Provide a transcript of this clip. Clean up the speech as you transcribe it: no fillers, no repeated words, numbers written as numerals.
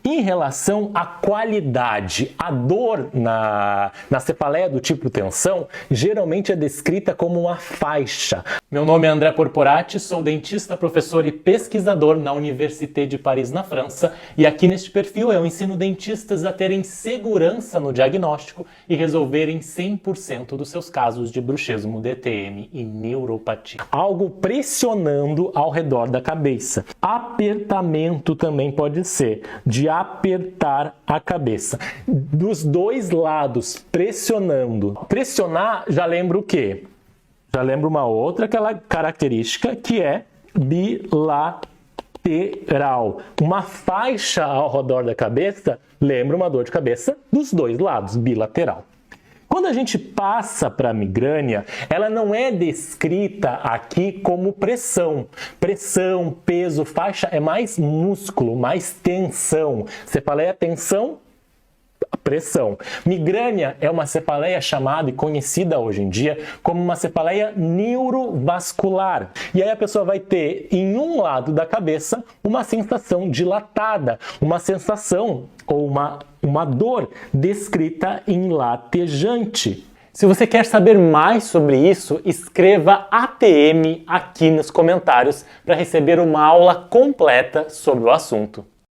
Em relação à qualidade, a dor na cefaleia do tipo tensão geralmente é descrita como uma faixa. Meu nome é André Corporati, sou dentista, professor e pesquisador na Université de Paris, na França, e aqui neste perfil eu ensino dentistas a terem segurança no diagnóstico e resolverem 100% dos seus casos de bruxismo, DTM e neuropatia. Algo pressionando ao redor da cabeça. Apertamento também pode ser, de apertar a cabeça. Dos dois lados, pressionando. Pressionar, já lembra o quê? Já lembra uma outra característica que é bilateral. Uma faixa ao redor da cabeça lembra uma dor de cabeça dos dois lados, bilateral. Quando a gente passa para a migrânia, ela não é descrita aqui como pressão. Pressão, peso, faixa é mais músculo, mais tensão. Cefaleia, tensão, pressão. Migrânia é uma cefaleia chamada e conhecida hoje em dia como uma cefaleia neurovascular. E aí a pessoa vai ter em um lado da cabeça uma sensação dilatada, uma sensação ou uma dor descrita em latejante. Se você quer saber mais sobre isso, escreva ATM aqui nos comentários para receber uma aula completa sobre o assunto.